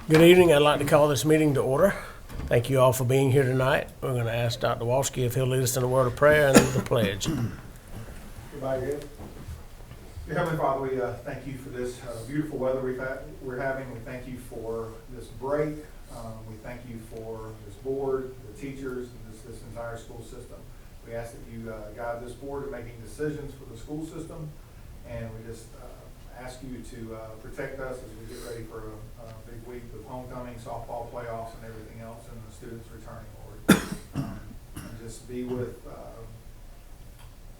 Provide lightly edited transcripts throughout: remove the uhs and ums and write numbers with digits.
Good evening. I'd like to call this meeting to order. Thank you all for being here tonight. We're going to ask Dr. Walski if he'll lead us in a word of prayer and the pledge. Everybody good? Dear Heavenly Father, we thank you for this beautiful weather we're having. We thank you for this break. We thank you for this board, the teachers, and this entire school system. We ask that you guide this board in making decisions for the school system, and we just ask you to protect us as we get ready for a big week with homecoming, softball playoffs, and everything else, and the students returning, Lord. And just be with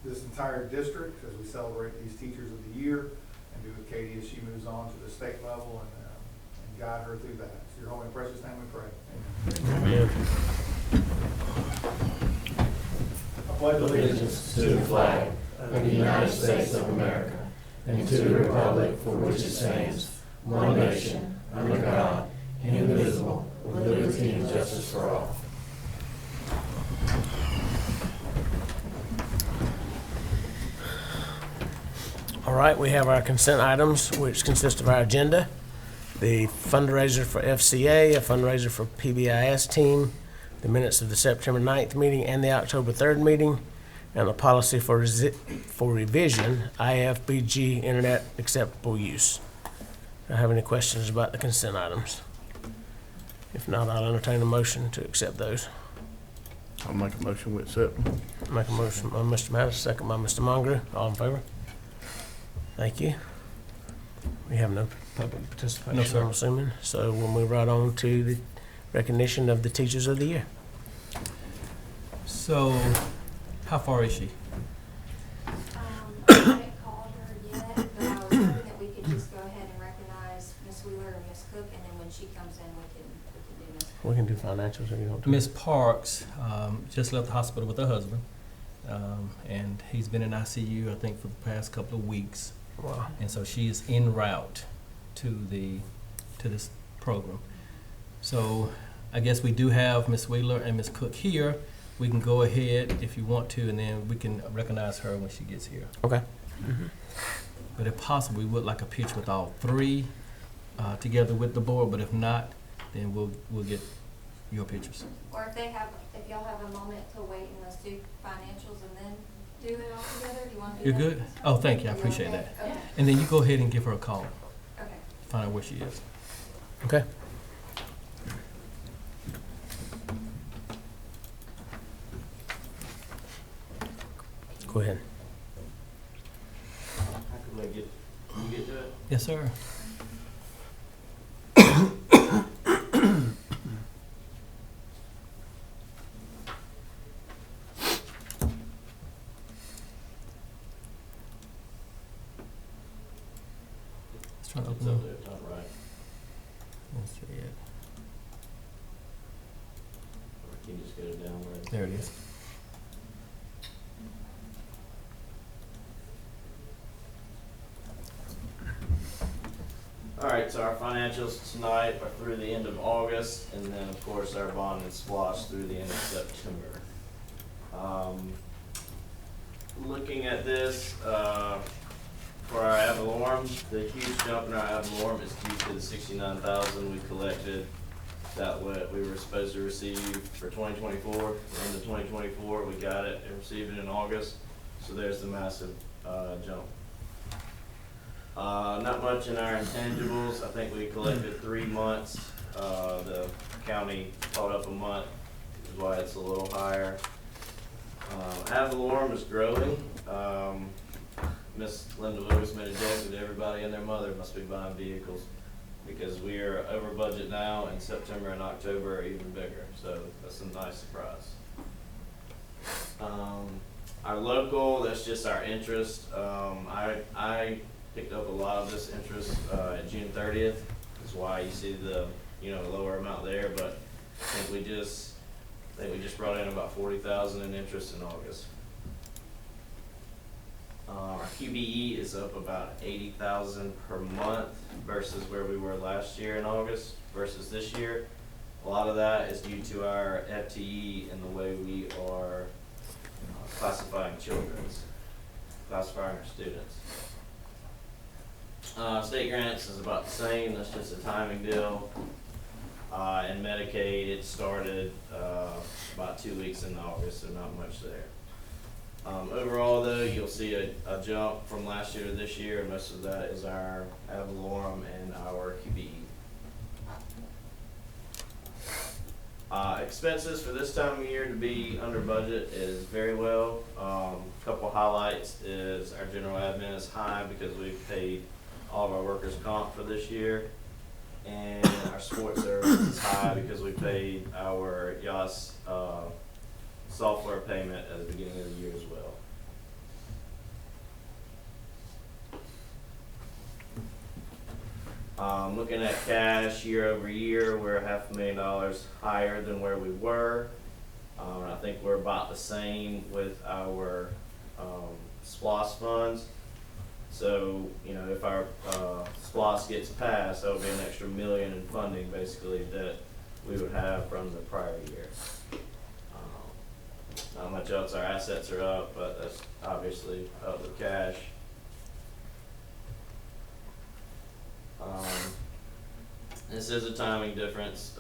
this entire district as we celebrate these Teachers of the Year, and be with Katie as she moves on to the state level, and guide her through that. It's your holy and precious name we pray. Amen. I pledge Allegiance to the flag of the United States of America and to the republic for which it stands, one nation, under God, indivisible, with liberty and justice for all. All right, we have our consent items, which consist of our agenda, the fundraiser for FCA, a fundraiser for PBIS team, the minutes of the September 9th meeting and the October 3rd meeting, and the policy for revision, IFBG Internet Acceptable Use. Do I have any questions about the consent items? If not, I'll entertain a motion to accept those. I'll make a motion we accept them. Make a motion by Mr. Mattis, second by Mr. Mongery. All in favor? Thank you. We have no public participation, No, sir. I'm assuming. So we'll move right on to the recognition of the Teachers of the Year. So, how far is she? I haven't called her yet, but I was hoping that we could just go ahead and recognize Miss Wheeler and Miss Cook, and then when she comes in, we can do Miss Cook. We can do financials if you want to. Miss Parks just left the hospital with her husband, and he's been in ICU, I think, for the past couple of weeks. Wow. And so she is en route to this program. So I guess we do have Miss Wheeler and Miss Cook here. We can go ahead if you want to, and then we can recognize her when she gets here. Okay. But if possible, we would like a picture with all three together with the board. But if not, then we'll get your pictures. Or if y'all have a moment to wait and let's do financials and then do it all together, do you want to do You're that? good? Oh, thank you. I Are you appreciate okay? that. Okay, And then you go ahead and give her a call. okay. Find out where she is. Okay. Go ahead. How could you get to it? Yes, sir. Let's try to It's open up it. there, top right. Let's see it. Or can you just get it down where it's... There it is. All right, so our financials tonight are through the end of August, and then, of course, our bond and splosh through the end of September. Looking at this, for our ad valorem, the huge jump in our ad valorem is due to the $69,000 we collected that what we were supposed to receive for 2024. The end of 2024, we got it and received it in August, so there's the massive jump. Not much in our intangibles. I think we collected 3 months. The county caught up a month, is why it's a little higher. Ad valorem is growing. Miss Linda Lewis made a joke that everybody and their mother must be buying vehicles because we are over budget now, and September and October are even bigger. So that's a nice surprise. Our local, that's just our interest. I picked up a lot of this interest at June 30th. That's why you see the lower amount there. But I think we just brought in about $40,000 in interest in August. Our QBE is up about $80,000 per month versus where we were last year in August versus this year. A lot of that is due to our FTE and the way we are classifying our students. State grants is about the same. That's just a timing deal. And Medicaid, it started, about 2 weeks in August, so not much there. Overall though, you'll see a jump from last year to this year, and most of that is our ad valorem and our QBE. Expenses for this time of year to be under budget is very well. Couple highlights is our general admin is high because we've paid all of our workers' comp for this year. And our sports service is high because we paid our YAS software payment at the beginning of the year as well. Looking at cash year over year, we're $500,000 higher than where we were. I think we're about the same with our SPOS funds. So, you know, if our SPOS gets passed, that'll be an extra $1 million in funding basically that we would have from the prior year. Not much else. Our assets are up, but that's obviously up with cash. This is a timing difference,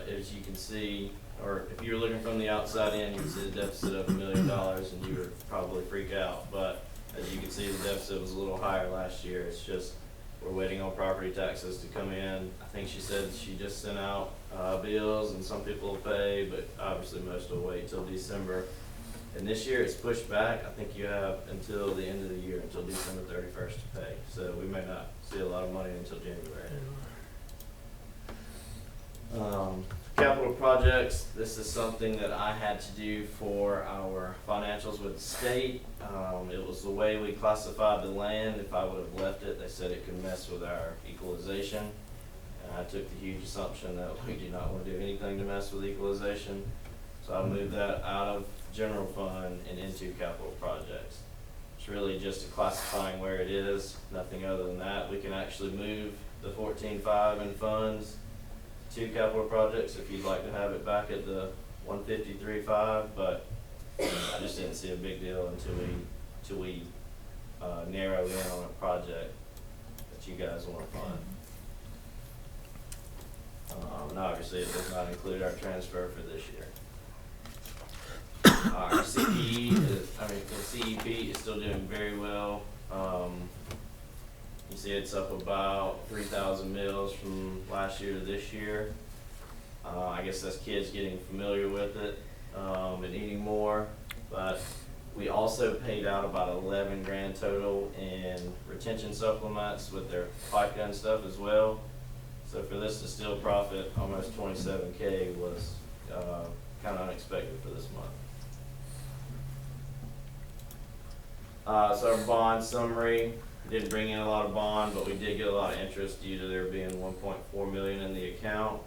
as you can see, or if you're looking from the outside in, you can see the deficit of $1 million and you would probably freak out. But as you can see, the deficit was a little higher last year. It's just, we're waiting on property taxes to come in. I think she said she just sent out bills and some people will pay, but obviously most will wait till December. And this year it's pushed back. I think you have until the end of the year, until December 31st to pay. So we may not see a lot of money until January. Capital projects, this is something that I had to do for our financials with the state. It was the way we classified the land. If I would have left it, they said it could mess with our equalization. And I took the huge assumption that we do not want to do anything to mess with equalization. So I moved that out of general fund and into capital projects. It's really just classifying where it is, nothing other than that. We can actually move the 14.5 in funds to capital projects if you'd like to have it back at the 153.5, but I just didn't see a big deal until we narrow in on a project that you guys want to fund. And obviously it does not include our transfer for this year. Our CPE the CEP is still doing very well. You see it's up about 3,000 meals from last year to this year. I guess that's kids getting familiar with it and eating more. But we also paid out about 11 grand total in retention supplements with their FICA and stuff as well. So for this to still profit almost 27K was kind of unexpected for this month. So our bond summary, didn't bring in a lot of bond, but we did get a lot of interest due to there being 1.4 million in the account.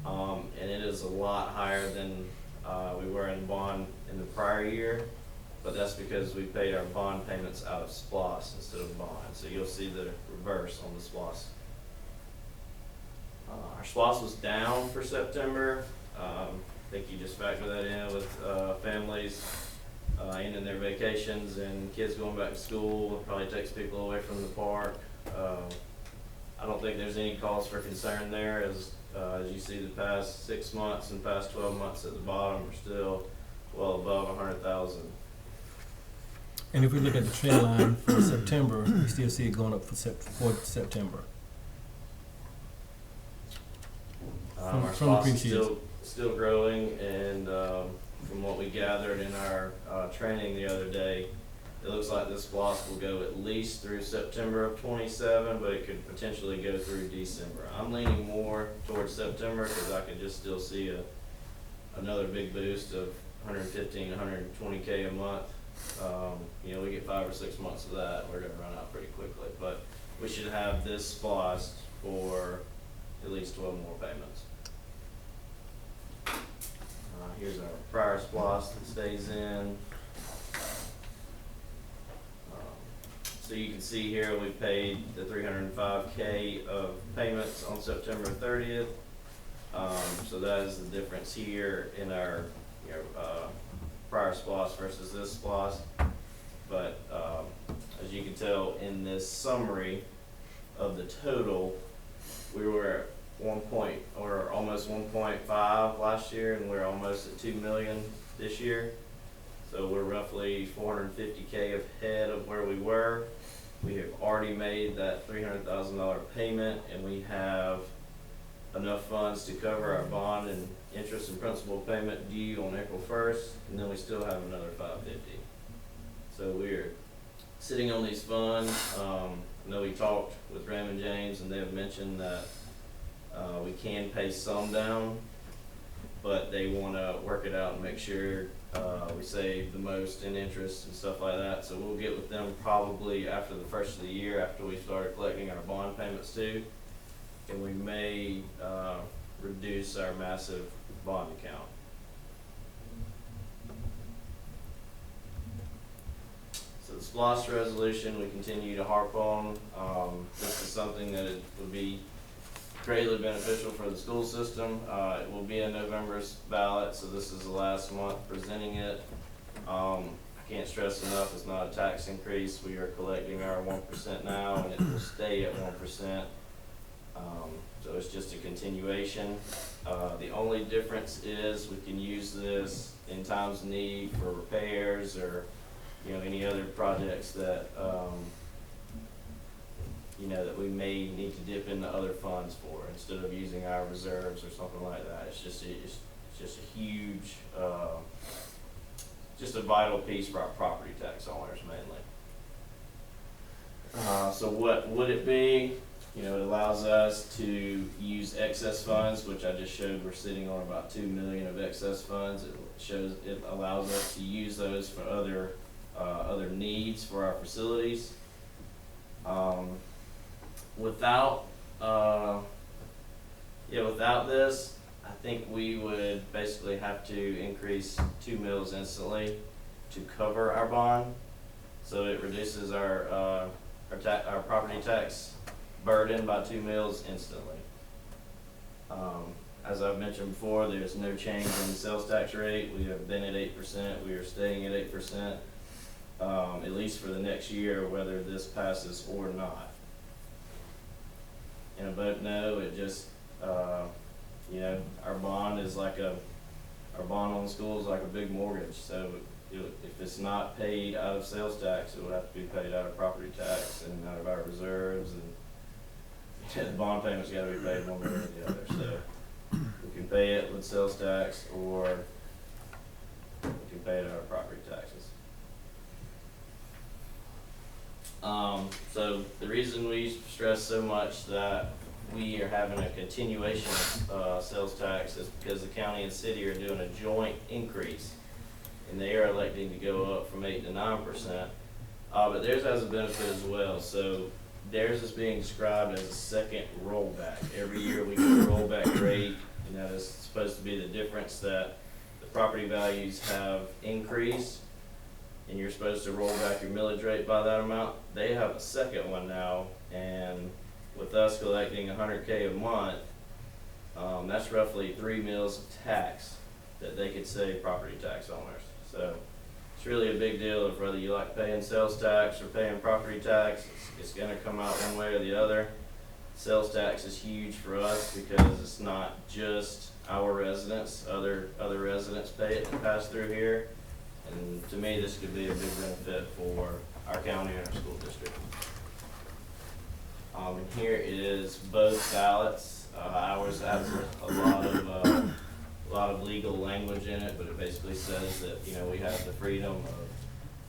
And it is a lot higher than we were in bond in the prior year, but that's because we paid our bond payments out of SPOS instead of bond. So you'll see the reverse on the SPOS. Our SPOS was down for September. I think you just factor that in with families ending their vacations and kids going back to school. It probably takes people away from the park. I don't think there's any cause for concern there, as you see the past 6 months and past 12 months at the bottom are still well above 100,000. And if we look at the trend line for September, we still see it going up for September. Our from the SPOS previous is years. still growing, and from what we gathered in our training the other day, it looks like this SPOS will go at least through September of 27, but it could potentially go through December. I'm leaning more towards September because I could just still see another big boost of 115, 120K a month. You know, we get 5 or 6 months of that, we're going to run out pretty quickly. But we should have this SPOS for at least 12 more payments. Here's our prior SPOS that stays in. So you can see here we paid the 305K of payments on September 30th. So that is the difference here in our prior SPOS versus this SPOS. But as you can tell in this summary of the total, we were at almost 1.5 last year, and we're almost at 2 million this year. So we're roughly 450K ahead of where we were. We have already made that $300,000 payment, and we have enough funds to cover our bond and interest and principal payment due on April 1st, and then we still have another 550. So we're sitting on these funds. I know we talked with Raymond James, and they have mentioned that we can pay some down, but they want to work it out and make sure we save the most in interest and stuff like that. So we'll get with them probably after the first of the year, after we started collecting our bond payments too, and we may reduce our massive bond account. So the SPLOST resolution, we continue to harp on. This is something that it would be greatly beneficial for the school system. It will be in November's ballot, so this is the last month presenting it. I can't stress enough, it's not a tax increase. We are collecting our 1% now, and it will stay at 1%. So it's just a continuation. The only difference is we can use this in times of need for repairs or, you know, any other projects that, you know, that we may need to dip into other funds for instead of using our reserves or something like that. It's just a huge, just a vital piece for our property tax owners mainly. So what would it be? You know, it allows us to use excess funds, which I just showed we're sitting on about 2 million of excess funds. It allows us to use those for other needs for our facilities. Without this, I think we would basically have to increase 2 mills instantly to cover our bond. So it reduces our property tax burden by 2 mills instantly. As I've mentioned before, there's no change in the sales tax rate. We have been at 8%. We are staying at 8%, at least for the next year, whether this passes or not. And a vote no, it just, you know, our bond on the school is like a big mortgage. So if it's not paid out of sales tax, it will have to be paid out of property tax and out of our reserves, and the bond payment's gotta be paid one way or the other. So we can pay it with sales tax, or we can pay it out of property taxes. So the reason we stress so much that we are having a continuation of sales tax is because the county and city are doing a joint increase, and they are electing to go up from 8 to 9%. But theirs has a benefit as well. So theirs is being described as a second rollback. Every year we get a rollback rate, and that is supposed to be the difference that the property values have increased, and you're supposed to roll back your millage rate by that amount. They have a second one now, and with us collecting 100K a month, that's roughly 3 mills of tax that they could save property tax owners. So it's really a big deal of whether you like paying sales tax or paying property tax. It's gonna come out one way or the other. Sales tax is huge for us because it's not just our residents, other residents pay it to pass through here. And to me, this could be a big benefit for our county and our school district. And here is both ballots. Ours has a lot of legal language in it, but it basically says that, you know, we have the freedom of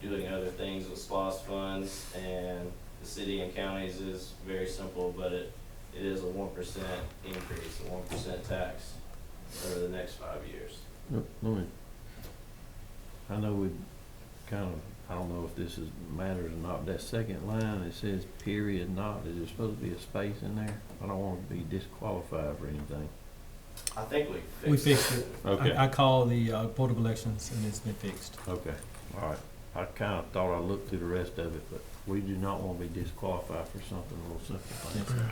doing other things with SPLOST funds, and the city and counties is very simple, but it is a 1% increase, a 1% tax over the next 5 years. I know we kind of, I don't know if this matters or not, that second line, it says period not, is there supposed to be a space in there? I don't want to be disqualified for anything. I think We fixed it. Okay. I called the Board of Elections and it's been fixed. Okay, all right. I kind of thought I looked through the rest of it, but we do not want to be disqualified for something a little simple Yes, thing. sir.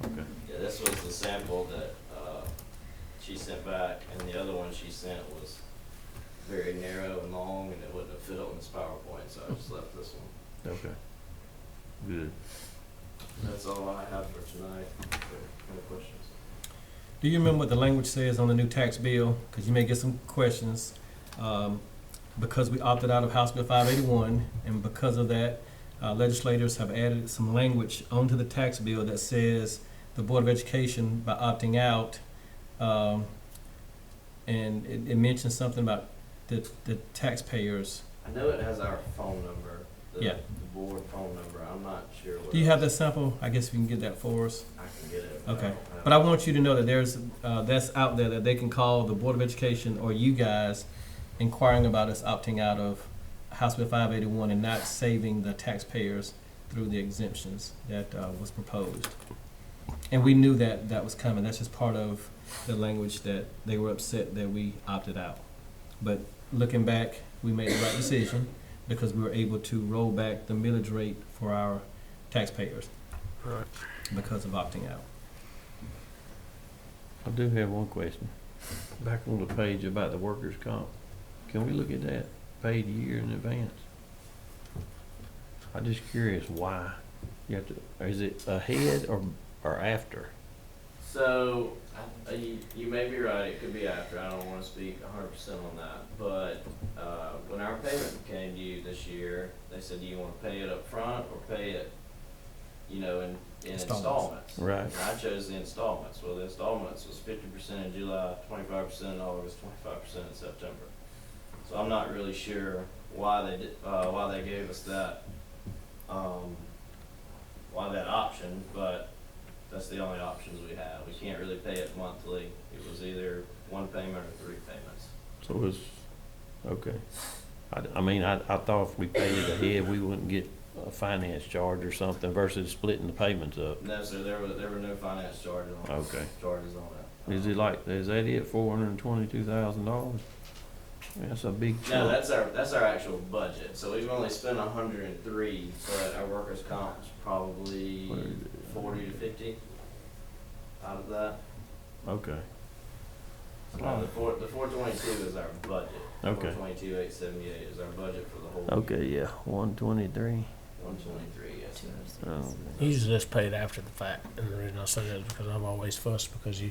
Okay. Yeah, this was the sample that she sent back, and the other one she sent was very narrow and long, and it wouldn't have fit on this PowerPoint, so I just left this one. Okay. Good. That's all I have for tonight. Any questions? Do you remember what the language says on the new tax bill? Because you may get some questions. Because we opted out of House Bill 581, and because of that, legislators have added some language onto the tax bill that says the Board of Education, by opting out, and it mentions something about the taxpayers. I know it has our phone number, Yeah. the board phone number, I'm not sure what. Do you have that else. sample? I guess we can get that for us. I can get it. Okay. don't have But I it. want you to know that there's, that's out there, that they can call the Board of Education or you guys inquiring about us opting out of House Bill 581 and not saving the taxpayers through the exemptions that was proposed. And we knew that that was coming. That's just part of the language that they were upset that we opted out. But looking back, we made the right decision because we were able to roll back the millage rate for our taxpayers Right. because of opting out. I do have one question. Back on the page about the workers' comp, can we look at that paid a year in advance? I'm just curious why you have to, is it ahead or after? So, you may be right, it could be after, I don't wanna speak 100% on that, but, when our payment came due this year, they said, do you wanna pay it up front or pay it, in installments? Right. And I chose the installments, well, the installments was 50% in July, 25% in August, 25% in September. So I'm not really sure why they gave us that, why that option, but that's the only options we have. We can't really pay it monthly. It was either one payment or 3 payments. So it's, okay. I mean, I thought if we paid it ahead, we wouldn't get a finance charge or something versus splitting the payments up. No, sir, there were no finance charges on it. Okay. Charges on it. Is it like, is that it, $422,000? That's a big No, chunk. that's our actual budget. So we've only spent 103, but our workers' comp is probably Where is it? 40 to 50 out of that. Okay, So the 422 is our budget. Okay. 422,878 is our budget for the whole year. okay, yeah, 123. 123, yes, sir. Oh, Usually it's paid after the fact, and the reason I say that is because I'm always fussed because you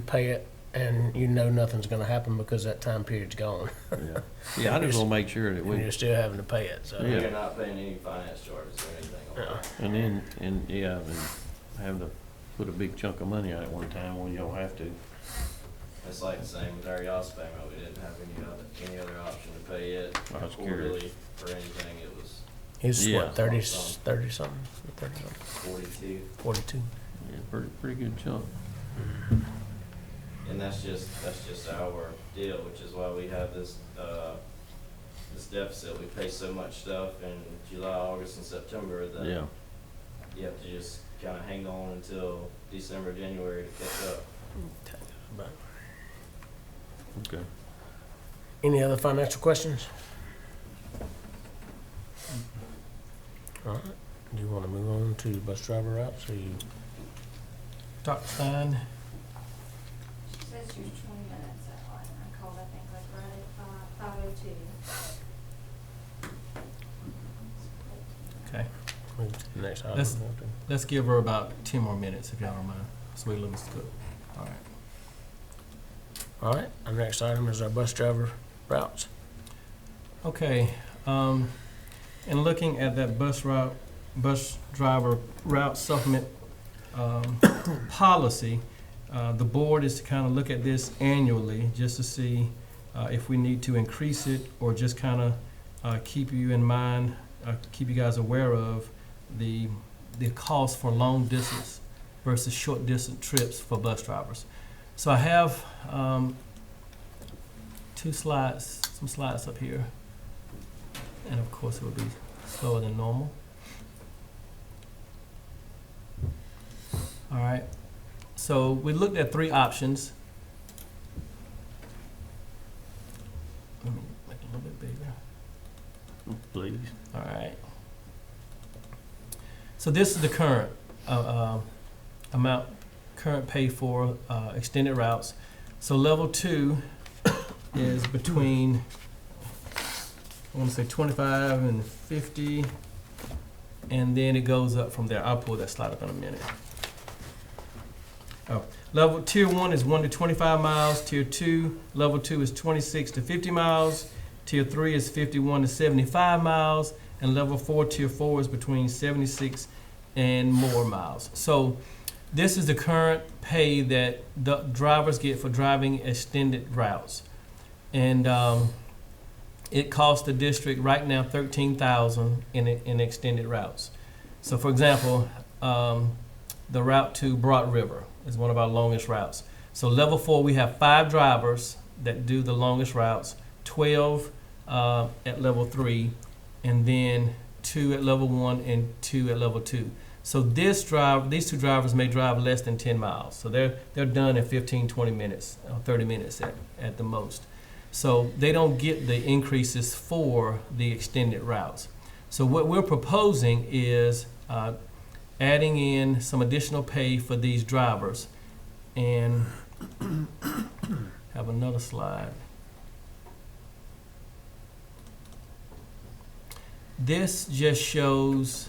pay it and you know nothing's gonna happen because that time period's gone. yeah. Yeah, I just wanna make sure that And we, you're still having to pay it, so. Yeah. You're not paying any finance charges or anything on Yeah. that. and then, and having to put a big chunk of money out at one time when you don't have to. It's like the same with our YAS payment. We didn't have any other option to pay it I was quarterly curious. or anything. It was He's Yeah. what, 30 something, 30 something, 42. 42? Yeah, pretty good chunk. And that's just our deal, which is why we have this deficit. We pay so much stuff in July, August, and September that Yeah, you have to just kind of hang on until December, January to catch up. But okay. any other financial questions? All right, do you wanna move on to bus driver routes, or you? Dr. Stein? She says you're 20 minutes that line. I called, I think, like right at 5:02. Okay. Move to the next item. Let's- Let's give her about 10 more minutes, if y'all don't mind. Sweet little Mr. Cook. All right. All right, our next item is our bus driver routes. Okay, in looking at that bus driver route supplement, policy, the board is to kind of look at this annually, just to see, if we need to increase it, or just kind of, keep you in mind, keep you guys aware of the cost for long distance versus short distance trips for bus drivers. So I have, some slides up here. And of course, it will be slower than normal. All right, so we looked at 3 options. Let me make it a little bit bigger. Please. All right. So this is the current amount, current pay for extended routes. So level 2 is between, I want to say 25 and 50, and then it goes up from there. I'll pull that slide up in a minute. Oh, Level Tier 1 is 1 to 25 miles. Tier 2, Level 2 is 26 to 50 miles. Tier 3 is 51 to 75 miles. And Level 4, Tier 4 is between 76 and more miles. So this is the current pay that the drivers get for driving extended routes. And it costs the district right now $13,000 in extended routes. So for example, the route to Broad River is one of our longest routes. So Level 4, we have 5 drivers that do the longest routes, 12 at Level 3, and then 2 at Level 1 and 2 at Level 2. So these 2 drivers may drive less than 10 miles. So they're done in 15, 20 minutes, 30 minutes at the most. So they don't get the increases for the extended routes. So what we're proposing is adding in some additional pay for these drivers, and have another slide. This just shows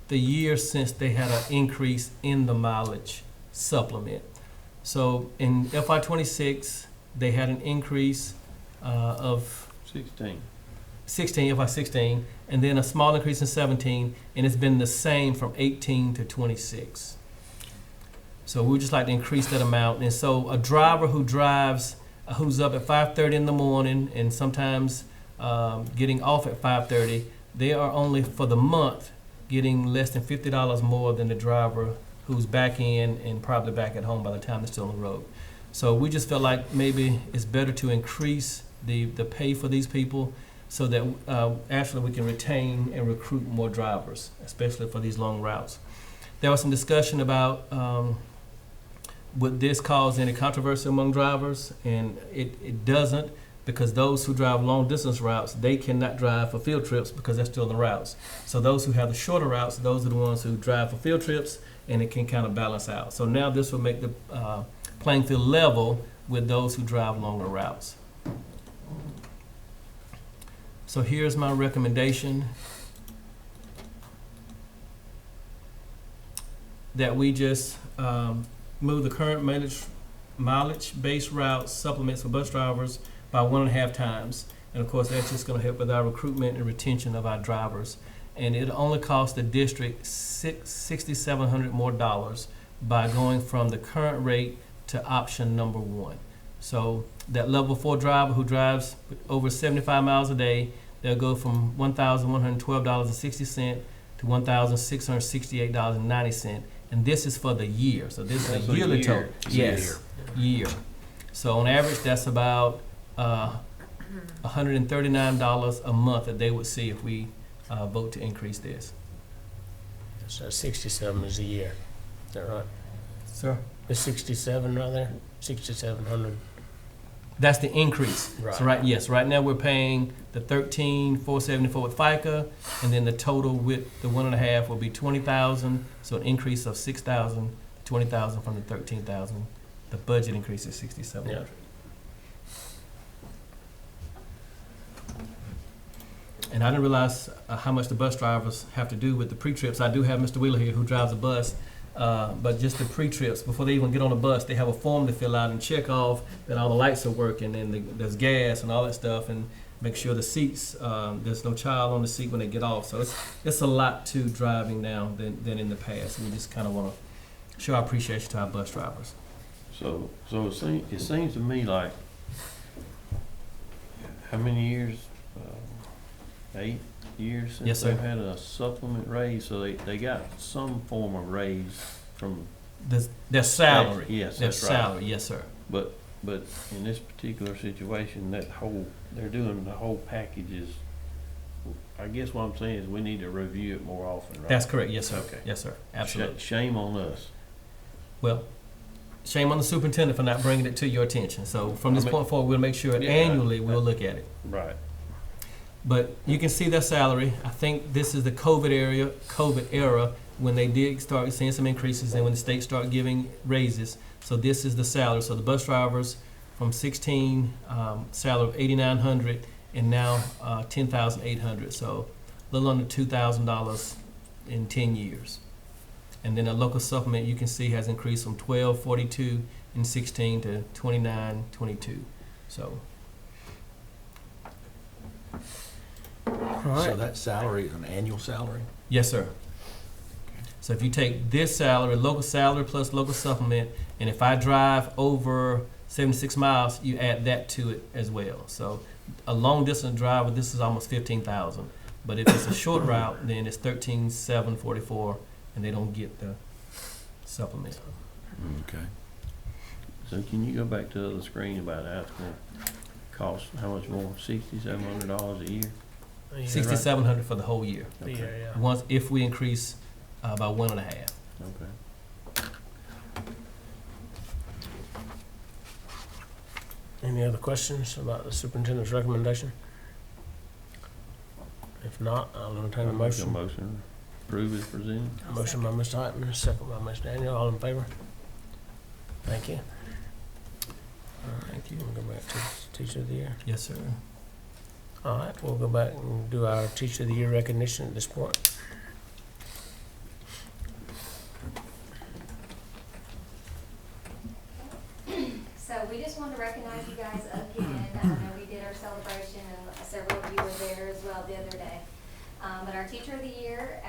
the years since they had an increase in the mileage supplement. So in FY26, they had an increase of 16. 16, FY16, and then a small increase in 17, and it's been the same from 18 to 26. So we would just like to increase that amount. And so a driver who drives, who's up at 5:30 in the morning and sometimes getting off at 5:30, they are only for the month getting less than $50 more than the driver who's back in and probably back at home by the time they're still on the road. So we just felt like maybe it's better to increase the pay for these people so that actually we can retain and recruit more drivers, especially for these long routes. There was some discussion about would this cause any controversy among drivers, and it doesn't, because those who drive long distance routes, they cannot drive for field trips because they're still on the routes. So those who have the shorter routes, those are the ones who drive for field trips, and it can kind of balance out. So now this will make the playing field level with those who drive longer routes. So here's my recommendation, that we just move the current mileage-based route supplements for bus drivers by 1.5 times. And of course, that's just going to help with our recruitment and retention of our drivers. And it only costs the district $6,700 more by going from the current rate to option number 1. So that Level 4 driver who drives over 75 miles a day, they'll go from $1,112.60 to $1,668.90. And this is for the year. So this is a yearly total. Yes, year. So on average, that's about $139 a month that they would see if we vote to increase this. So 67 is a year. Is that right? Sir? The 67 right there? 6,700. That's the increase. Right. So right now we're paying the $13,474 with FICA, and then the total with the 1.5 will be $20,000. So an increase of $6,000, $20,000 from the $13,000. The budget increase is $6,700. Yeah. And I didn't realize how much the bus drivers have to do with the pre-trips. I do have Mr. Wheeler here who drives a bus, but just the pre-trips, before they even get on the bus, they have a form to fill out and check off that all the lights are working and there's gas and all that stuff, and make sure the seats, there's no child on the seat when they get off. So it's a lot to driving now than in the past. We just kind of want to show our appreciation to our bus drivers. So it seems to me like, how many years? 8 years since Yes, sir. they've had a supplement raise, so they got some form of raise from. Their salary. Yes, Their that's right. salary, yes, sir. But in this particular situation, they're doing the whole package is, I guess what I'm saying is we need to review it more often, right? That's correct, yes, sir. Okay. Yes, sir, absolutely. Shame on us. Well, shame on the superintendent for not bringing it to your attention. So from this point forward, we'll make sure Yeah, annually we'll look at it. Right. But you can see their salary. I think this is the COVID era when they did start seeing some increases and when the state started giving raises. So this is the salary. So the bus drivers from 16, salary of $8,900, and now $10,800. So a little under $2,000 in 10 years. And then a local supplement you can see has increased from 1242 in 16 to 2922. So All So right. that salary is an annual salary? yes, sir. So if you take this salary, local salary plus local supplement, and if I drive over 76 miles, you add that to it as well. So a long distance driver, this is almost 15,000. But if it's a short route, then it's 13,744, and they don't get the supplement. Okay. So can you go back to the screen about how it's gonna cost, how much more, $6,700 a year? Yeah, 6,700 for the whole year. right. Yeah, yeah. Once if we increase by 1.5. Okay. Any other questions about the superintendent's recommendation? If not, I'll entertain a I'll make motion. motion, approve as presented. Motion by Mr. Heitman, second by Ms. Daniel. All in favor? Thank you. All right, Thank you. we'll go back to Teacher of the Year. Yes, sir. All right, we'll go back and do our Teacher of the Year recognition at this point. So we just want to recognize you guys again. I know we did our celebration and several of you were there as well the other day. But our Teacher of the Year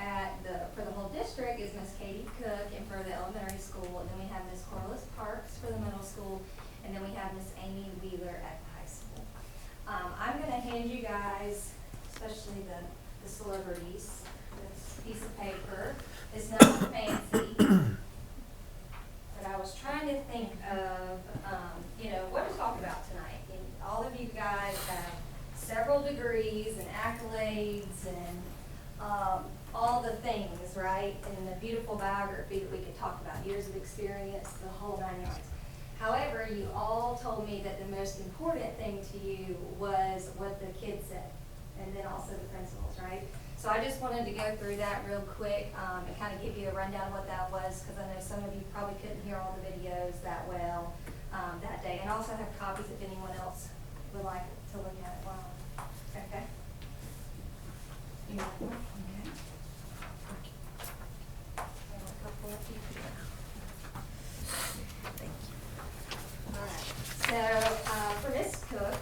for the whole district is Miss Katie Cook and for the elementary school. And then we have Miss Corliss Parks for the middle school. And then we have Miss Amy Wheeler at the high school. I'm gonna hand you guys, especially the celebrities, this piece of paper. It's not fancy. But I was trying to think of, what to talk about tonight. And all of you guys have several degrees and accolades and all the things, right? And the beautiful biography that we could talk about, years of experience, the whole 9 yards. However, you all told me that the most important thing to you was what the kids said, and then also the principals, right? So I just wanted to go through that real quick and kind of give you a rundown of what that was, because I know some of you probably couldn't hear all the videos that well that day. And I also have copies if anyone else would like to look at it while I'm, okay? You got one? Okay. I have a couple of people. All right, so for Ms. Cook,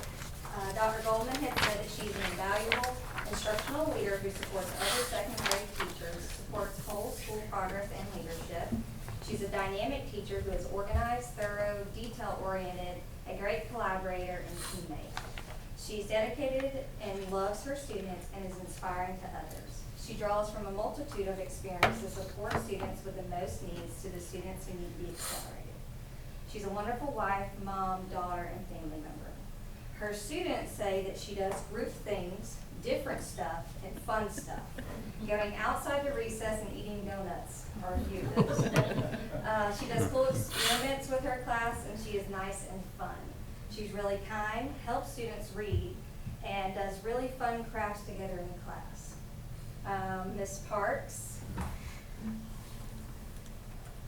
Dr. Goldman had said that she's an invaluable instructional leader who supports other second grade teachers, supports whole school progress and leadership. She's a dynamic teacher who is organized, thorough, detail-oriented, a great collaborator and teammate. She's dedicated and loves her students and is inspiring to others. She draws from a multitude of experience to support students with the most needs to the students who need to be accelerated. She's a wonderful wife, mom, daughter, and family member. Her students say that she does group things, different stuff, and fun stuff. Going outside the recess and eating donuts are a few of those. She does cool experiments with her class, and she is nice and fun. She's really kind, helps students read, and does really fun crafts together in class. Ms. Parks,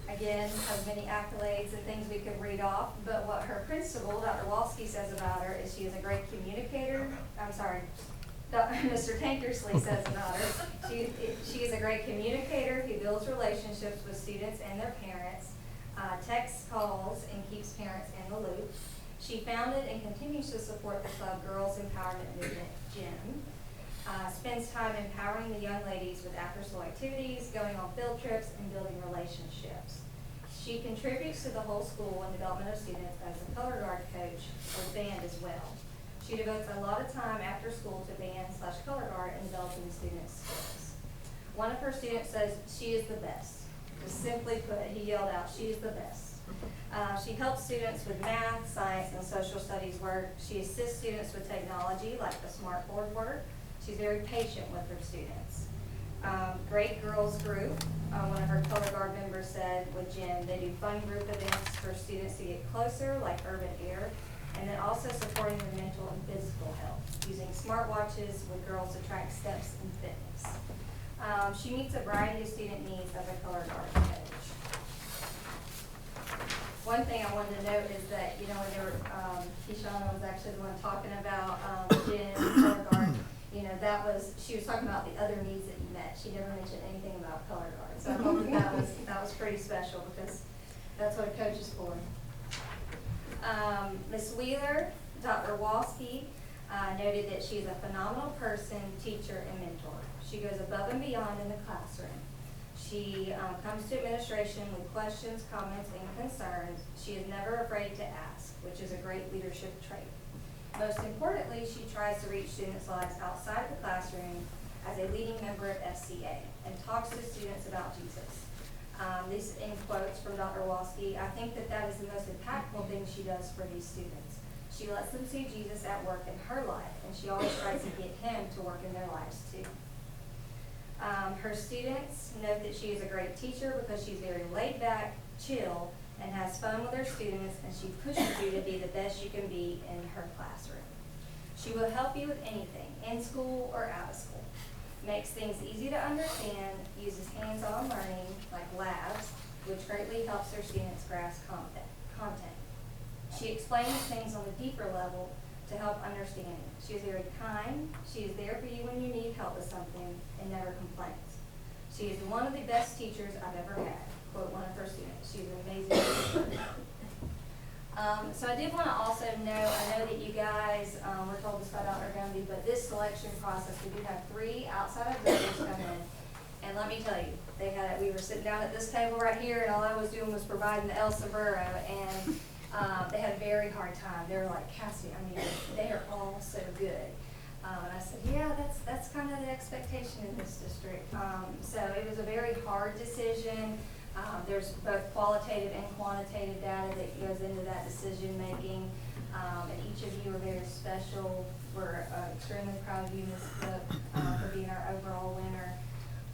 again, has many accolades and things we could read off, but what her principal, Dr. Walski, says about her is she is a great communicator. I'm sorry, Mr. Tankersley says about her. She is a great communicator who builds relationships with students and their parents, texts, calls, and keeps parents in the loop. She founded and continues to support the club Girls Empowerment Movement Gym. Spends time empowering the young ladies with after-school activities, going on field trips, and building relationships. She contributes to the whole school and development of students as a color guard coach or band as well. She devotes a lot of time after school to band/color guard and developing students' skills. One of her students says she is the best. Just simply put, he yelled out, she is the best. She helps students with math, science, and social studies work. She assists students with technology like the smart board work. She's very patient with her students. Great girls group. One of her color guard members said with Jim, they do fun group events for students to get closer, like Urban Air, and then also supporting their mental and physical health, using smartwatches with girls to track steps and fitness. She meets a variety of student needs as a color guard coach. One thing I wanted to note is that, when they were, Kishana was actually the one talking about Jim's color guard. you know, she was talking about the other needs that you met. She never mentioned anything about color guards. So I thought that was pretty special because that's what a coach is for. Ms. Wheeler, Dr. Walski, noted that she's a phenomenal person, teacher, and mentor. She goes above and beyond in the classroom. She comes to administration with questions, comments, and concerns. She is never afraid to ask, which is a great leadership trait. Most importantly, she tries to reach students' lives outside of the classroom as a leading member of FCA and talks to students about Jesus. These in quotes from Dr. Walski. I think that is the most impactful thing she does for these students. She lets them see Jesus at work in her life, and she always tries to get him to work in their lives too. Her students note that she is a great teacher because she's very laid back, chill, and has fun with her students, and she pushes you to be the best you can be in her classroom. She will help you with anything, in school or out of school. Makes things easy to understand, uses hands-on learning, like labs, which greatly helps her students grasp content. She explains things on a deeper level to help understanding. She is very kind. She is there for you when you need help with something and never complains. She is one of the best teachers I've ever had, quote one of her students. She's an amazing teacher. So I did want to also note, I know that you guys were told this by Dr. Gumby, but this selection process, we do have 3 outside observers come in. And let me tell you, we were sitting down at this table right here, and all I was doing was providing the El Saburo, and they had a very hard time. They were like, Cassie, I mean, they are all so good. And I said, yeah, that's kind of the expectation in this district. So it was a very hard decision. There's both qualitative and quantitative data that goes into that decision making. And each of you are very special. We're extremely proud of you, Ms. Cook, for being our overall winner.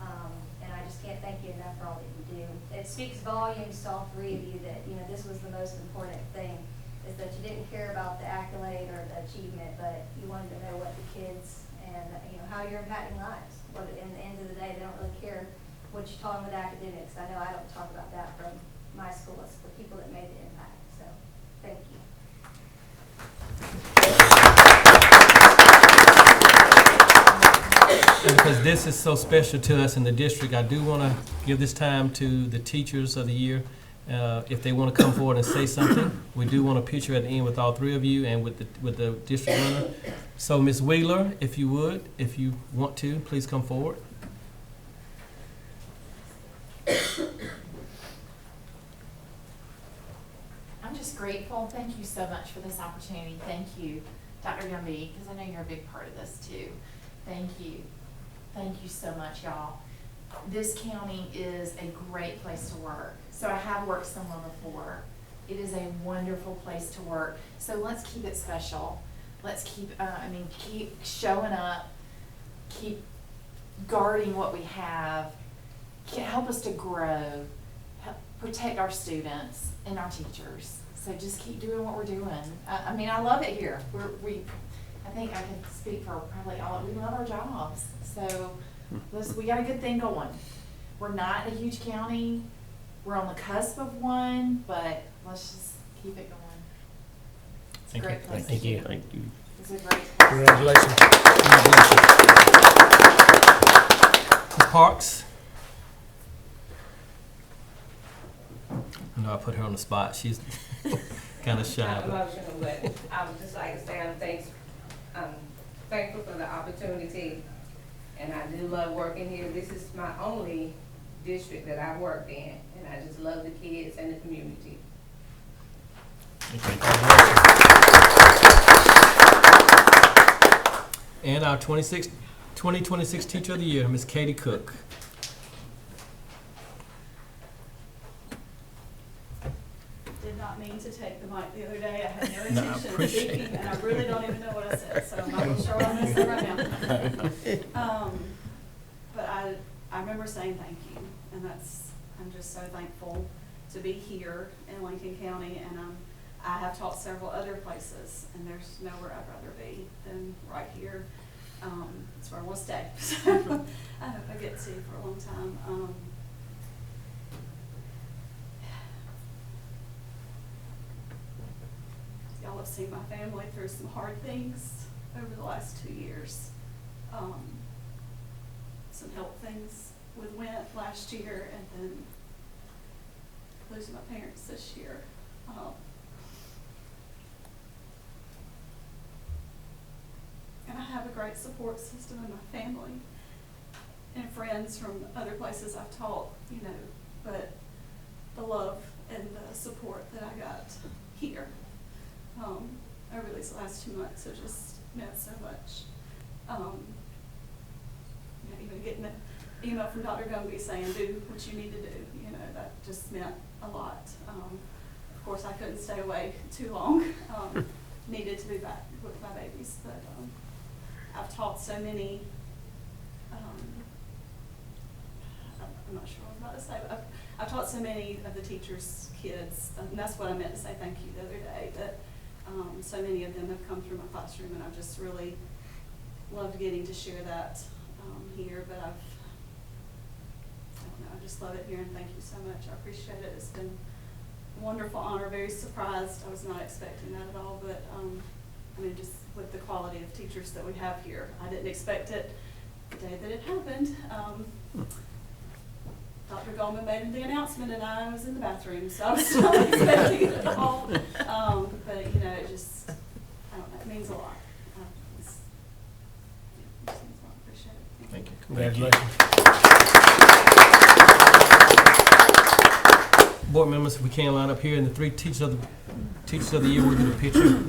And I just can't thank you enough for all that you do. It speaks volumes to all 3 of you that, you know, this was the most important thing, is that you didn't care about the accolade or the achievement, but you wanted to know what the kids and, you know, how you're impacting lives. But in the end of the day, they don't really care what you taught them with academics. I know I don't talk about that from my school. It's the people that made the impact. So, thank you. And because this is so special to us in the district, I do want to give this time to the teachers of the year. If they want to come forward and say something, we do want a picture at the end with all 3 of you and with the district winner. So, Ms. Wheeler, if you want to, please come forward. I'm just grateful. Thank you so much for this opportunity. Thank you, Dr. Gumby, because I know you're a big part of this too. Thank you. Thank you so much, y'all. This county is a great place to work. So I have worked somewhere before. It is a wonderful place to work. So let's keep it special. Let's keep showing up, keep guarding what we have, help us to grow, help protect our students and our teachers. So just keep doing what we're doing. I love it here. I think I can speak for probably all of we love our jobs. So we got a good thing going. We're not a huge county. We're on the cusp of one, but let's just keep it going. It's a great place. Thank you. Thank you. It's a great place. Congratulations. Ms. Parks? I know I put her on the spot. She's kind of shy. Not emotional, but I would just like to say I'm thankful for the opportunity, and I do love working here. This is my only district that I've worked in, and I just love the kids and the community. And our 2026 Teacher of the Year, Ms. Katie Cook. Did not mean to take the mic the other day. I had no intention of speaking, and I really don't even know what I said, so I'm not even sure what I'm going to say right now. But I remember saying thank you, and I'm just so thankful to be here in Lincoln County, and I have taught several other places, and there's nowhere I'd rather be than right here. It's where we'll stay. So I hope I get to for a long time. Y'all have seen my family through some hard things over the last 2 years. some health things with Went last year, and then losing my parents this year. And I have a great support system in my family and friends from other places I've taught, you know, but the love and the support that I got here over these last 2 months have just meant so much. You know, even getting an email from Dr. Gumby saying, do what you need to do, you know, that just meant a lot. Of course, I couldn't stay away too long. Needed to be back with my babies, but I've taught so many, I'm not sure what I'm about to say, but I've taught so many of the teachers' kids, and that's what I meant to say thank you the other day, that so many of them have come through my classroom, and I've just really loved getting to share that here, but I don't know, I just love it here, and thank you so much. I appreciate it. It's been a wonderful honor, very surprised. I was not expecting that at all, but I mean, just with the quality of teachers that we have here. I didn't expect it the day that it happened. Dr. Goldman made the announcement and I was in the bathroom, so I was not expecting it at all. But, you know, it just, I don't know, it means a lot. It just means a lot. Appreciate it. Thank you. Congratulations. Board members, if we can line up here, and the 3 teachers of the year, we'll do the picture.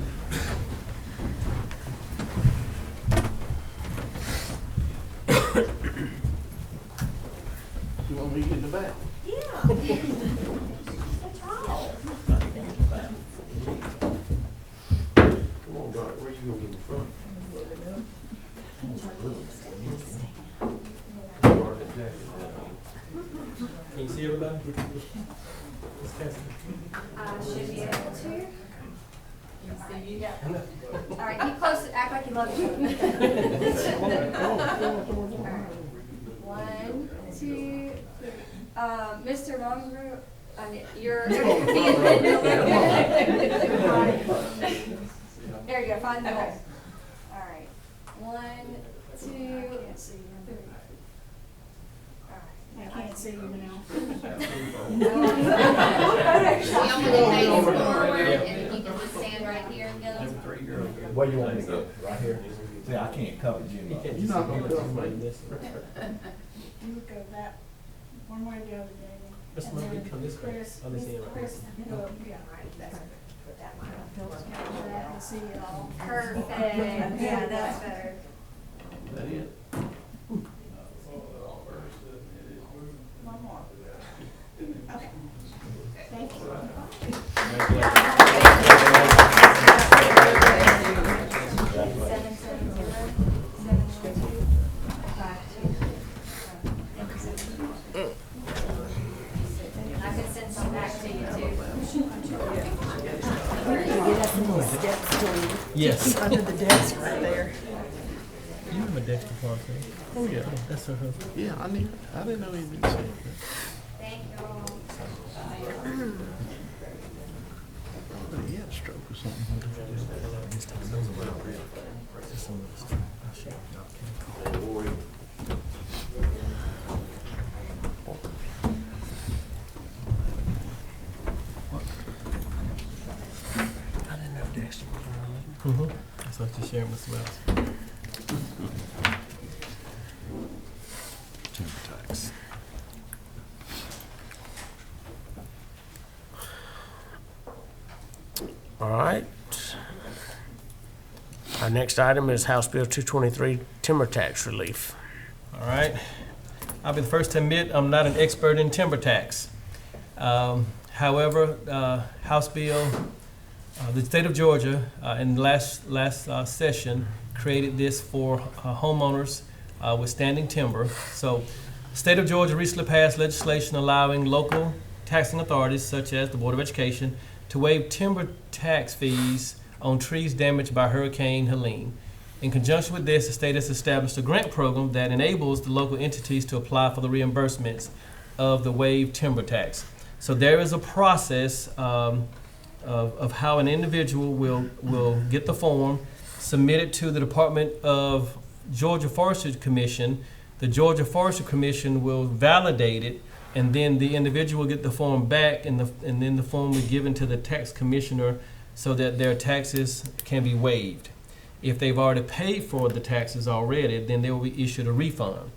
You want me to get in the back? Come on, Doc, where you gonna get in front? Can you see everybody? Should be able to. All right, keep close, act like you love each other. 1, 2, 3. Mr. Monroe, you're. There you go, find the hole. All right, 1, 2, 3. I can't see you now. We all want to face forward, and you can just stand right here and go. Where you want me to go? Right here? See, I can't cover Jimmy. You're not gonna cover me. You would go that one way or the other, David. Mr. Murphy, come this way. Chris, On this end right Chris, go up, yeah, right, that's it. Put that line up. So I can see it all. Perfect, yeah, that's better. That it? One more. Okay. Thank you. 770-712-52. I could send some back to you too. Yes. Under the desk right there. You remember Dexter Parker? Oh, yeah. That's her husband. Yeah, I didn't know he didn't say that. Thank you all. But he had a stroke or something. I didn't know Dexter was on. That's what you shared with Wells. Timber tax. All right. Our next item is House Bill 223, timber tax relief. All right. I'll be the first to admit I'm not an expert in timber tax. However, House Bill, the state of Georgia, in the last session, created this for homeowners with standing timber. So, the state of Georgia recently passed legislation allowing local taxing authorities, such as the Board of Education, to waive timber tax fees on trees damaged by Hurricane Helene. In conjunction with this, the state has established a grant program that enables the local entities to apply for the reimbursements of the waived timber tax. So there is a process of how an individual will get the form, submit it to the Department of Georgia Forestry Commission. The Georgia Forestry Commission will validate it, and then the individual will get the form back, and then the form will be given to the tax commissioner so that their taxes can be waived. If they've already paid for the taxes already, then they will be issued a refund.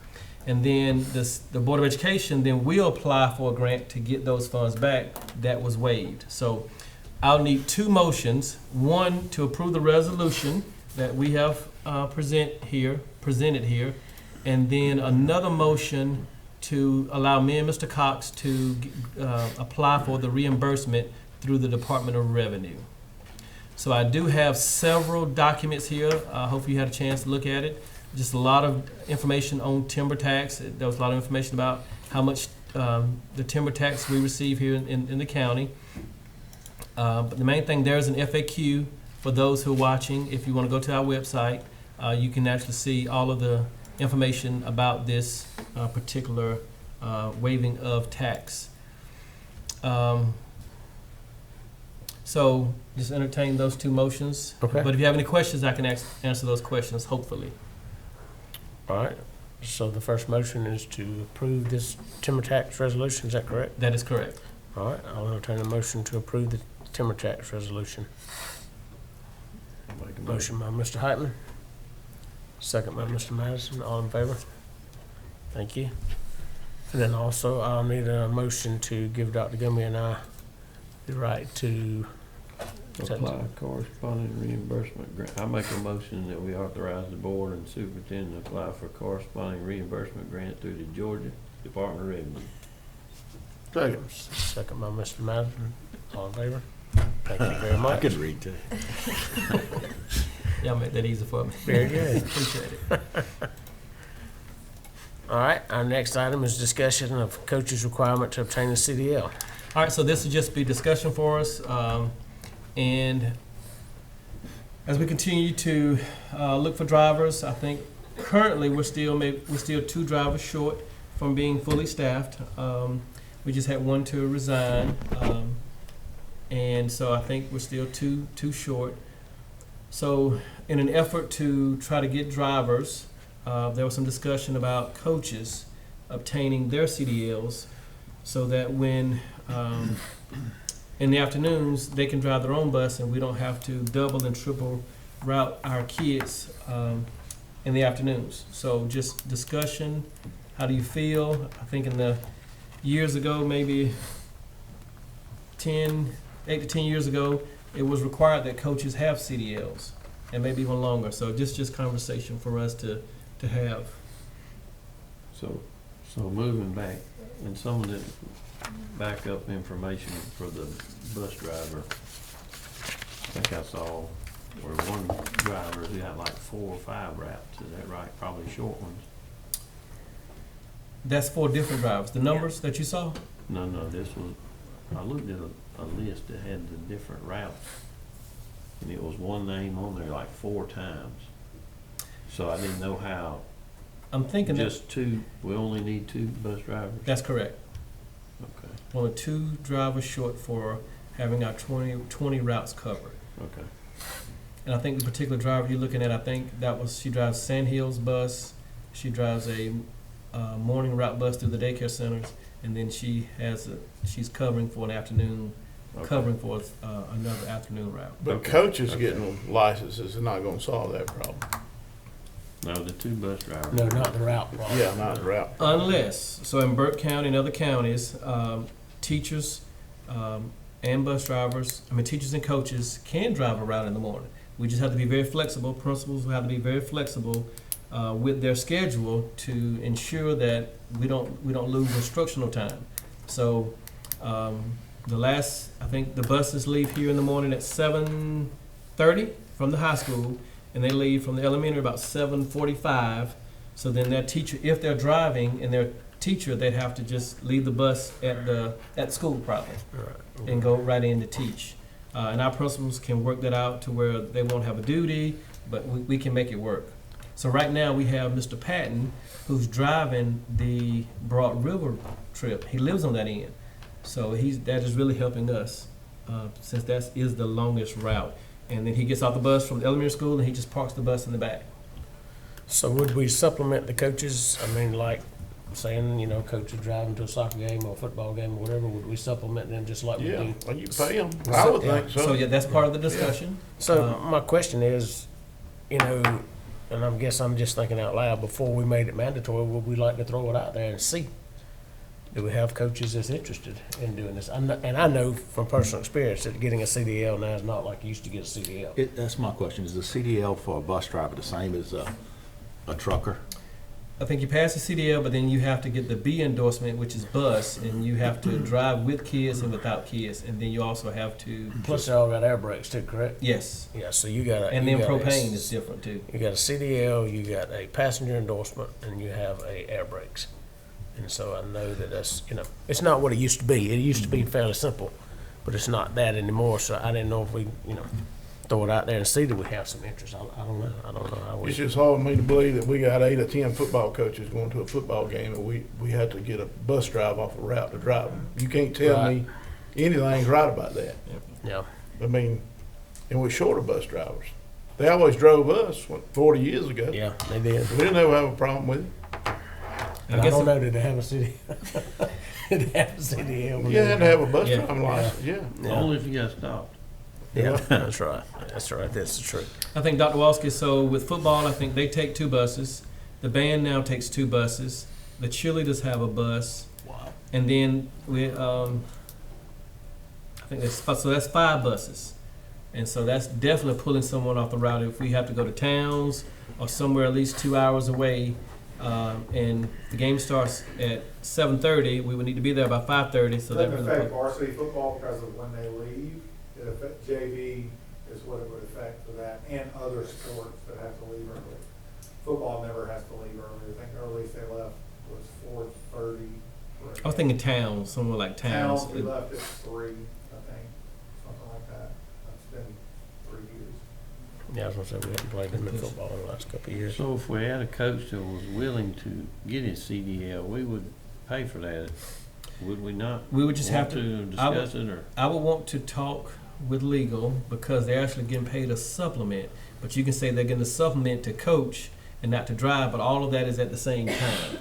And then the Board of Education then will apply for a grant to get those funds back that was waived. So I'll need two motions. One, to approve the resolution that we have presented here, and then another motion to allow me and Mr. Cox to apply for the reimbursement through the Department of Revenue. So I do have several documents here. I hope you had a chance to look at it. Just a lot of information on timber tax. There was a lot of information about how much the timber tax we receive here in the county. But the main thing, there's an FAQ for those who are watching. If you want to go to our website, you can actually see all of the information about this particular waiving of tax. So just entertain those two motions. Okay. But if you have any questions, I can answer those questions, hopefully. All right, so the first motion is to approve this timber tax resolution, is that correct? That is correct. All right, I'll entertain a motion to approve the timber tax resolution. Make a Motion by Mr. Heitman, second by Mr. Madison, all in favor? Thank you. And then also, I'll need a motion to give Dr. Gumby and I the right to Apply corresponding reimbursement grant. I make a motion that we authorize the board and superintendent to apply for corresponding reimbursement grant through the Georgia Department of Revenue. Second by Mr. Madison, all in favor? Thank you very much. I could read too. Y'all made that easy for me. Very good. Appreciate it. All right, our next item is discussion of coach's requirement to obtain a CDL. All right, so this will just be discussion for us. And as we continue to look for drivers, I think currently we're still 2 drivers short from being fully staffed. We just had one to resign, and so I think we're still two short. So in an effort to try to get drivers, there was some discussion about coaches obtaining their CDLs so that when in the afternoons, they can drive their own bus, and we don't have to double and triple route our kids in the afternoons. So just discussion. How do you feel? I think in the years ago, maybe 8 to 10 years ago, it was required that coaches have CDLs, and maybe even longer. So just conversation for us to have. So moving back, and some of the backup information for the bus driver. I think I saw where one driver who had like 4 or 5 routes, is that right? Probably short ones. That's 4 different drivers. The numbers that you saw? No, this was, I looked at a list that had the different routes, and it was one name on there like 4 times. So I didn't know how, I'm thinking just 2, we only need 2 bus drivers? that's correct. Okay, Only 2 drivers short for having our 20 routes covered. okay. And I think the particular driver you're looking at, I think she drives Sand Hills bus, she drives a morning route bus through the daycare centers, and then she's covering for an afternoon, Okay. covering for another afternoon route. But Okay. coaches getting licenses is not gonna solve that problem. No, the 2 bus drivers. No, not the route problem. Yeah, not the route. Unless, so in Burke County and other counties, teachers and bus drivers, teachers and coaches can drive a route in the morning. We just have to be very flexible. Principals will have to be very flexible with their schedule to ensure that we don't lose instructional time. So I think the buses leave here in the morning at 7:30 from the high school, and they leave from the elementary about 7:45. So then their teacher, if they're driving and their teacher, they'd have to just leave the bus at school probably and go right in to teach. And our principals can work that out to where they won't have a duty, but we can make it work. So right now we have Mr. Patton, who's driving the Broad River trip. He lives on that end. So that is really helping us, since that is the longest route. And then he gets off the bus from the elementary school and he just parks the bus in the back. So would we supplement the coaches? I mean, like saying, you know, coaches driving to a soccer game or a football game or whatever, would we supplement them just like we Yeah, do? well, you pay them. I would think So, so. yeah, that's part of the discussion. So my question is, you know, and I guess I'm just thinking out loud, before we made it mandatory, would we like to throw it out there and see? Do we have coaches that's interested in doing this? And I know from personal experience that getting a CDL now is not like you used to get a CDL. That's my question. Is the CDL for a bus driver the same as a trucker? I think you pass the CDL, but then you have to get the B endorsement, which is bus, and you have to drive with kids and without kids, and then you also have to. Plus they all got air brakes too, correct? Yes, Yeah, so you got a. and you then got a- propane is different too. You got a CDL, you got a passenger endorsement, and you have a air brakes. And so I know that that's, you know, it's not what it used to be. It used to be fairly simple, but it's not that anymore. So I didn't know if we, you know, throw it out there and see that we have some interest. I don't know. I don't know how we. It's just hard for me to believe that we got 8 or 10 football coaches going to a football game and we had to get a bus drive off a route to drive them. You can't tell me anything's right about that. Yeah. I mean, and we're short of bus drivers. They always drove us 40 years ago. Yeah, they did. We didn't ever have a problem with it. And I don't know, did they have a city? Did they have a CDL? You had to have a bus Yeah. driving license, yeah. Yeah. Only if you got stopped. Yeah, that's right. That's right. That's the truth. I think Dr. Walski, so with football, I think they take 2 buses. The band now takes 2 buses. The cheerleaders have a bus. Wow. And then we, I think that's 5 buses. And so that's definitely pulling someone off the route if we have to go to towns or somewhere at least 2 hours away. And the game starts at 7:30. We would need to be there by 5:30. So that Doesn't really affect varsity football because of when they leave. It affects JV is what it would affect for that, and other sports that have to leave early. Football never has to leave early. I think the earliest they left was 4:30. I was thinking towns, somewhere like towns. Towns, we left at 3, I think, something like that. That's been 3 years. Yeah, I was gonna say we haven't played them in football in the last couple of years. So if we had a coach that was willing to get his CDL, we would pay for that, would we not? We would just have Want to. discuss it, or? I would want to talk with legal because they're actually getting paid a supplement. But you can say they're getting a supplement to coach and not to drive, but all of that is at the same time.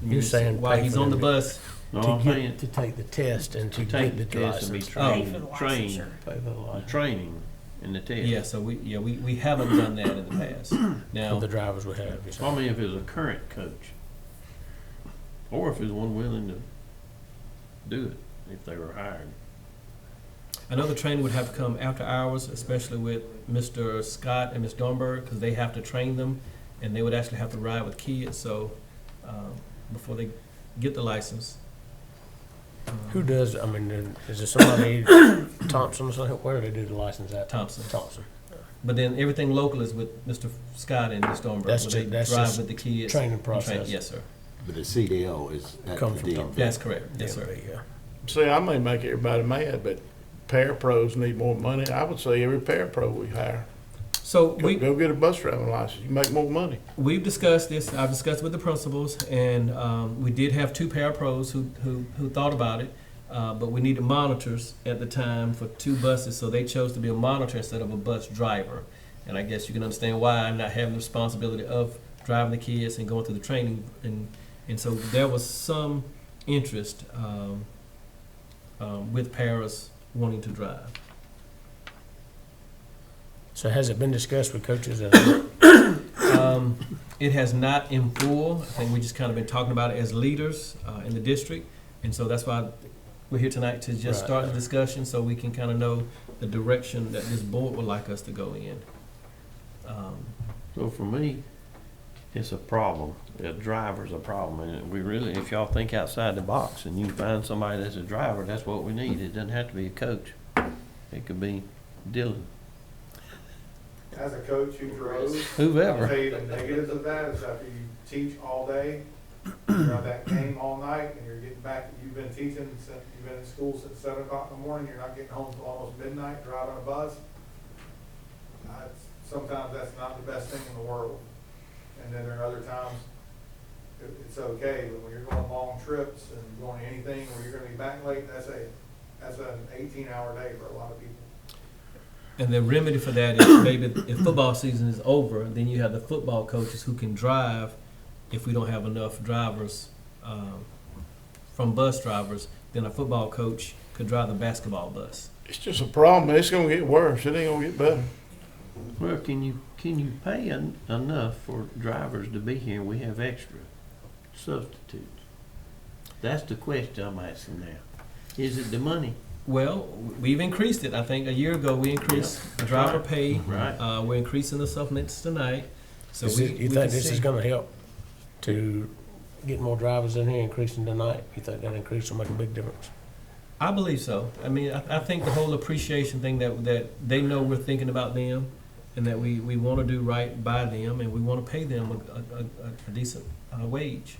You're saying while pay he's for on the them bus, No, to I'm get saying to take the test and to to take get the the test and be license. trained, Pay for the trained, licensure. Pay for the license. training in the test. yeah. So we haven't done that in the past. Now For the drivers we have. you're saying. I mean, if it was a current coach, or if there's one willing to do it, if they were hired. I know the training would have to come after hours, especially with Mr. Scott and Ms. Dornberg, because they have to train them, and they would actually have to ride with kids. So before they get the license. Who does, I mean, is there somebody, Thompson or something, where do they do the license at? Thompson. Thompson. But then everything local is with Mr. Scott and Ms. Dornberg. That's where they ju- that's drive just with the kids. training and train- process. Yes, sir. But the CDL is at the Comes from DMV. That's correct. Yes, sir. DMV, yeah. See, I may make everybody mad, but paras need more money. I would say every parapro we hire, So go get a bus driving license. You make more money. we've discussed this. I've discussed with the principals, and we did have 2 parapros who thought about it, but we needed monitors at the time for 2 buses, so they chose to be a monitor instead of a bus driver. And I guess you can understand why I'm not having the responsibility of driving the kids and going through the training, and so there was some interest with paras wanting to drive. So has it been discussed with coaches? It has not in full. I think we just kind of been talking about it as leaders in the district. And so that's why we're here tonight to just Right. start the discussion so we can kind of know the direction that this board would like us to go in. So for me, it's a problem. The driver's a problem, and we really, if y'all think outside the box and you find somebody that's a driver, that's what we need. It doesn't have to be a coach. It could be Dylan, As a coach who drove, I'll whoever. tell you the negatives of that is after you teach all day, you're at that game all night, and you're getting back, you've been teaching, you've been in school since 7 o'clock in the morning, you're not getting home until almost midnight, driving a bus. Sometimes that's not the best thing in the world. And then there are other times it's okay, but when you're going long trips and going anything where you're gonna be back late, that's an 18-hour day for a lot of people. And the remedy for that is maybe if football season is over, then you have the football coaches who can drive. If we don't have enough drivers, from bus drivers, then a football coach could drive the basketball bus. It's just a problem. It's gonna get worse. It ain't gonna get better. Well, can you pay enough for drivers to be here? We have extra substitutes. That's the question I'm asking now. Is it the money? Well, we've increased it. I think a year ago we increased the driver right. pay. Right. We're increasing the supplements tonight. So You we think can this see. is gonna help to get more drivers in here, increasing tonight? You think that increase will make a big difference? I believe so. I mean, I think the whole appreciation thing that they know we're thinking about them, and that we want to do right by them, and we want to pay them a decent wage.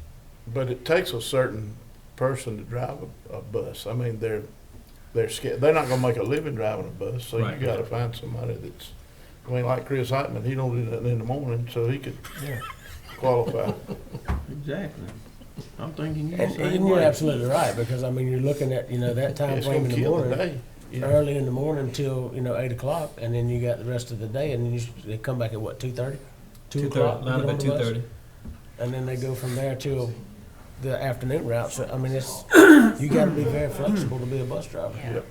But it takes a certain person to drive a bus. I mean, they're scared. They're not gonna make a living driving a bus, so Right. you gotta find somebody that's, I mean, like Chris Heitman, he don't do that in the morning, so he could qualify. Exactly. I'm thinking you And the same you're way. absolutely right, because I mean, you're looking at, that time It's frame gonna in the kill the morning, day. Yeah. early in the morning till, 8 o'clock, and then you got the rest of the day, and then they come back at what, 2:30? 2 o'clock? Line get up on at the bus? 2:30. And then they go from there till the afternoon route. So, I mean, you gotta be very flexible to be a bus driver. Yep.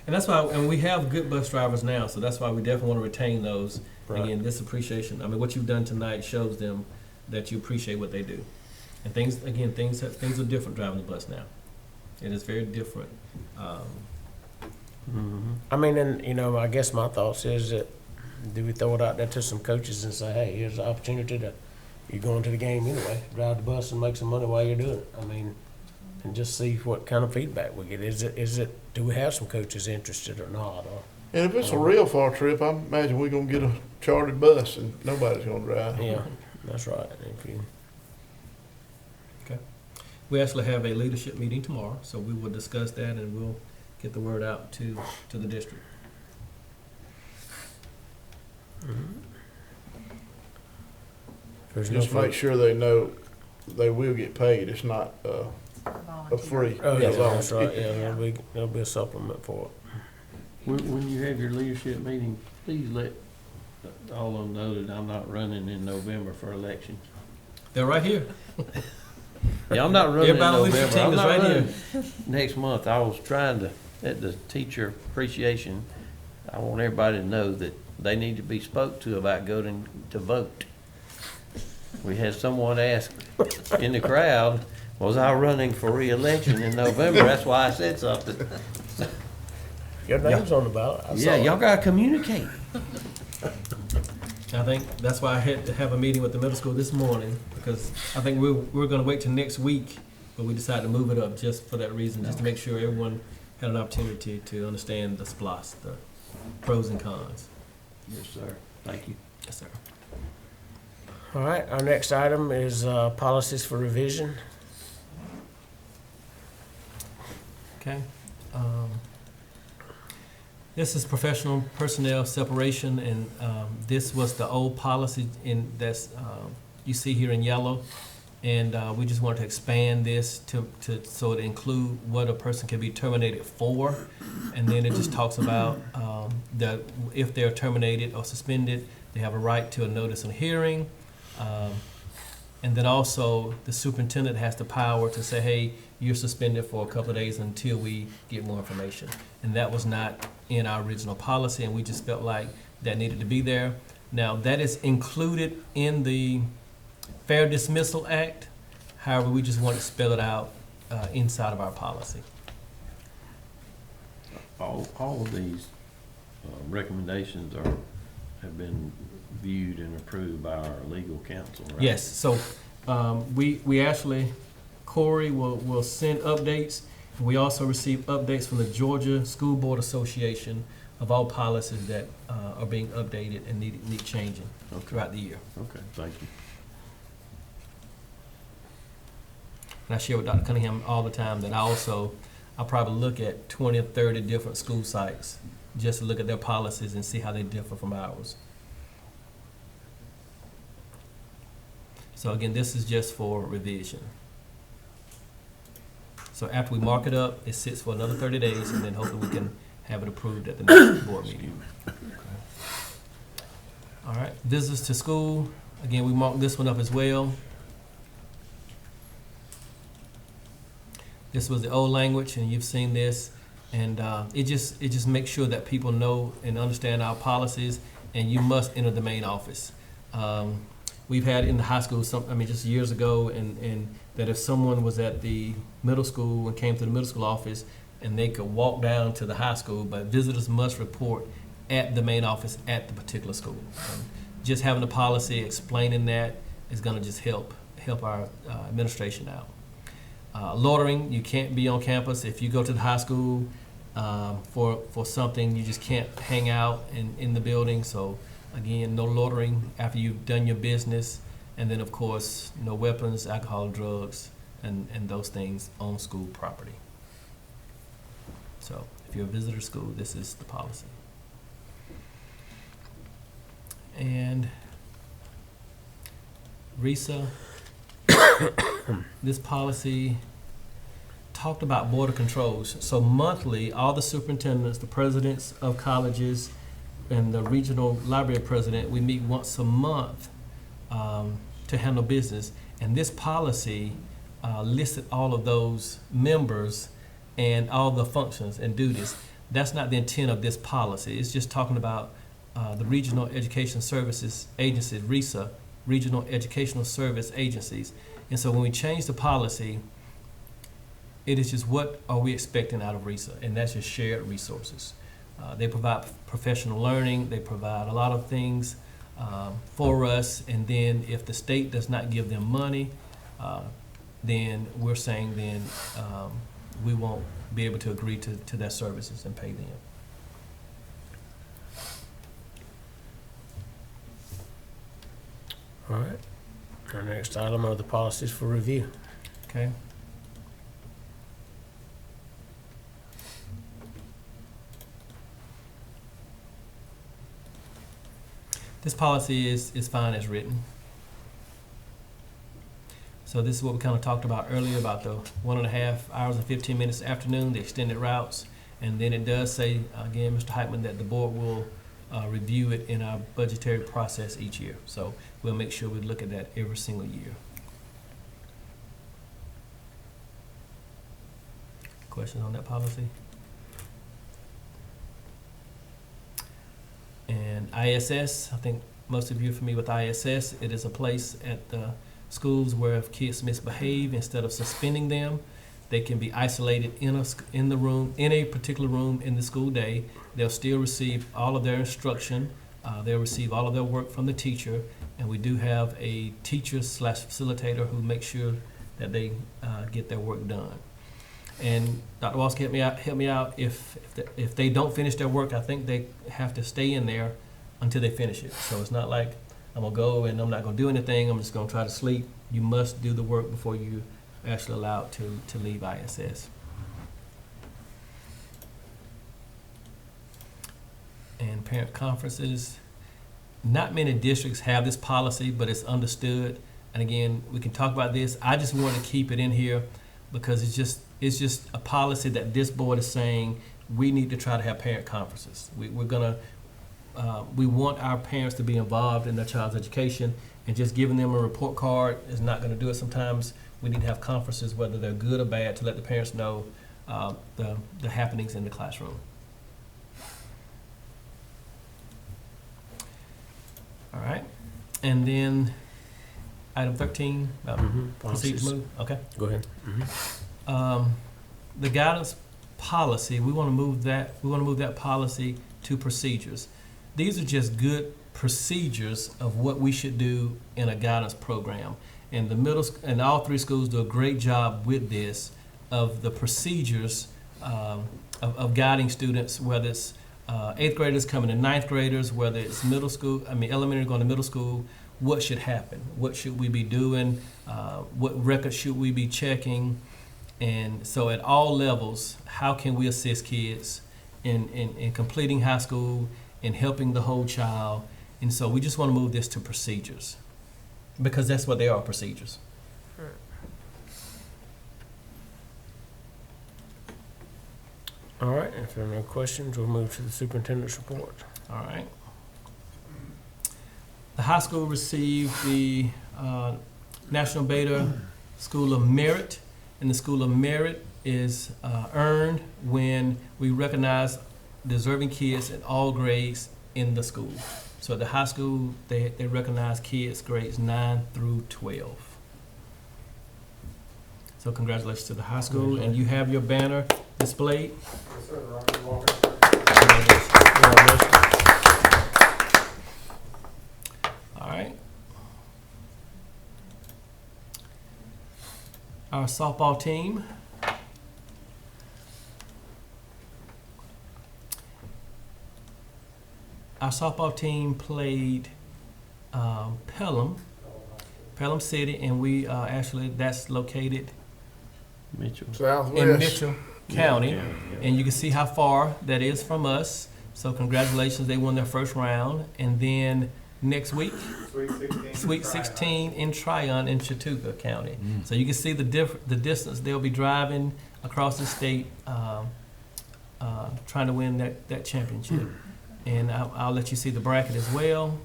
And that's why, and we have good bus drivers now, so that's why we definitely want to retain those. Right. Again, this appreciation, I mean, what you've done tonight shows them that you appreciate what they do. And things are different driving the bus now. It is very different. Mhm. I mean, and, I guess my thoughts is that, do we throw it out there to some coaches and say, hey, here's the opportunity to, you're going to the game anyway, drive the bus and make some money while you're doing it. I mean, and just see what kind of feedback we get. Is it, do we have some coaches interested or not? Or, And if it's a real far trip, I imagine we're gonna get a chartered bus and nobody's gonna drive. yeah, that's right. If you, We actually have a leadership meeting tomorrow, so we will discuss that and we'll get the word out to the district. there's no Just make sure they know they will get paid. It's not, a free. Oh, yeah, Yeah, that's right. Yeah, there'll be a supplement for it. When you have your leadership meeting, please let all of them know that I'm not running in November for election. They're right here. Yeah, I'm not running in Everybody on the leadership November. team I'm is not right running next month. I was trying to, at the teacher appreciation, I want everybody to know that they need to be spoke to about going to vote. We had someone ask in the crowd, was I running for re-election in November? That's why I said something. Your name's on the ballot. I saw Yeah, it. y'all gotta communicate. I think that's why I had to have a meeting with the middle school this morning, because I think we're gonna wait till next week, but we decided to move it up just for that reason, just to make sure everyone had an opportunity to understand the SPLOST, the pros and cons. Yes, sir. Thank you. Yes, sir. All right, our next item is policies for revision. Okay. This is professional personnel separation, and this was the old policy that's you see here in yellow. And we just wanted to expand this to so it include what a person can be terminated for. And then it just talks about if they're terminated or suspended, they have a right to a notice and hearing. And then also the superintendent has the power to say, hey, you're suspended for a couple of days until we get more information. And that was not in our original policy, and we just felt like that needed to be there. Now, that is included in the Fair Dismissal Act. However, we just want to spell it out inside of our policy. All of these recommendations have been viewed and approved by our legal counsel, right? Yes, so we actually, Corey will send updates. We also receive updates from the Georgia School Board Association of all policies that are being updated and need changing throughout the year. Okay, thank you. And I share with Dr. Cunningham all the time that I'll probably look at 20 or 30 different school sites just to look at their policies and see how they differ from ours. So again, this is just for revision. So after we mark it up, it sits for another 30 days, and then hopefully we can have it approved at the next board meeting. Visitors to school, again, we marked this one up as well. This was the old language, and you've seen this. And it just makes sure that people know and understand our policies, and you must enter the main office. We've had in the high school, just years ago, and that if someone was at the middle school and came to the middle school office, and they could walk down to the high school, but visitors must report at the main office at the particular school. Just having a policy explaining that is gonna just help our administration out. Loitering, you can't be on campus. If you go to the high school for something, you just can't hang out in the building. So again, no loitering after you've done your business. And then of course, no weapons, alcohol, drugs, and those things on school property. So if you're a visitor to school, this is the policy. And RISA, this policy talked about border controls. So monthly, all the superintendents, the presidents of colleges, and the regional library president, we meet once a month to handle business. And this policy listed all of those members and all the functions and duties. That's not the intent of this policy. It's just talking about the Regional Education Services Agencies, RESA, Regional Educational Service Agencies. And so when we change the policy, it is just what are we expecting out of RESA, and that's just shared resources. They provide professional learning, they provide a lot of things for us, and then if the state does not give them money, then we're saying then we won't be able to agree to their services and pay them. All right. Our next item are the policies for review. Okay. This policy is fine as written. So this is what we kind of talked about earlier about the 1.5 hours and 15 minutes afternoon, the extended routes. And then it does say, again, Mr. Heitman, that the board will review it in our budgetary process each year. So we'll make sure we look at that every single year. Questions on that policy? And ISS, I think most of you are familiar with ISS. It is a place at the schools where if kids misbehave, instead of suspending them, they can be isolated in a particular room in the school day. They'll still receive all of their instruction. They'll receive all of their work from the teacher, and we do have a teacher/facilitator who makes sure that they get their work done. And Dr. Walski, help me out. If they don't finish their work, I think they have to stay in there until they finish it. So it's not like I'm gonna go and I'm not gonna do anything. I'm just gonna try to sleep. You must do the work before you actually allowed to leave ISS. And parent conferences. Not many districts have this policy, but it's understood. And again, we can talk about this. I just want to keep it in here because it's just a policy that this board is saying we need to try to have parent conferences. We want our parents to be involved in their child's education, and just giving them a report card is not going to do it. Sometimes we need to have conferences, whether they're good or bad, to let the parents know the happenings in the classroom. All right, and then item 13, proceed to move. Okay. Go ahead. The guidance policy, we want to move that. We want to move that policy to procedures. These are just good procedures of what we should do in a guidance program. And the middle and all three schools do a great job with this, of the procedures of guiding students, whether it's 8th graders coming to 9th graders, whether it's elementary going to middle school. What should happen? What should we be doing? What records should we be checking? And so at all levels, how can we assist kids in completing high school and helping the whole child? And so we just want to move this to procedures, because that's what they are, procedures. All right, if there are no questions, we'll move to the superintendent's report. All right. The high school received the National Beta School of Merit, and the School of Merit is earned when we recognize deserving kids in all grades in the school. So at the high school, they recognize kids grades 9 through 12. So congratulations to the high school, and you have your banner displayed. Yes, sir. Roger Walker. All right. Our softball team. Our softball team played Pelham City, and we actually, that's located Mitchell. in Southwest. Mitchell County. Yeah. And you can see how far that is from us. So congratulations, they won their first round. And then next week, Sweet 16 in Tryon in Chattooga County. So you can see the distance they'll be driving across the state, trying to win that championship. And I'll let you see the bracket as well.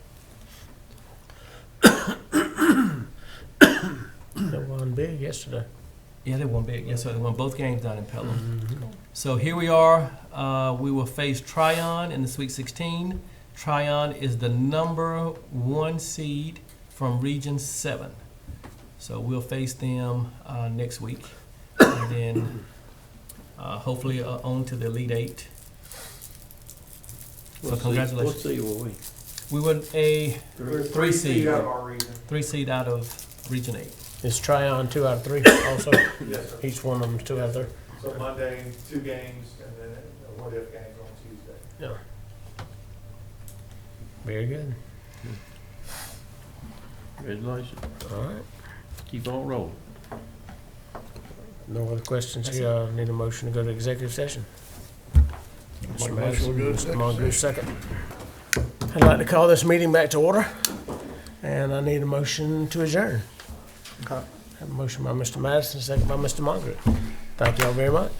They won big yesterday. Yeah, they won big. Yes, sir. They won both games down in Pelham. So here we are. We will face Tryon in the Sweet 16. Tryon is the number 1 seed from Region 7. So we'll face them next week. And then hopefully on to the Elite 8. So congratulations. What seed were we? We were a We're 3 seed. out of our region. 3 seed out of Region 8. Is Tryon 2 out of 3 also? Yes, sir. Each one of them is 2 out of 3? So Monday, 2 games, and then a what-if games on Tuesday. Yeah. Very good. Congratulations. All right. Keep on rolling. No other questions here. I need a motion to go to executive session. Make a motion to go to Mr. Mongoose, second. I'd like to call this meeting back to order, and I need a motion to adjourn. Have a motion by Mr. Madison, second by Mr. Mongoose. Thank you all very much.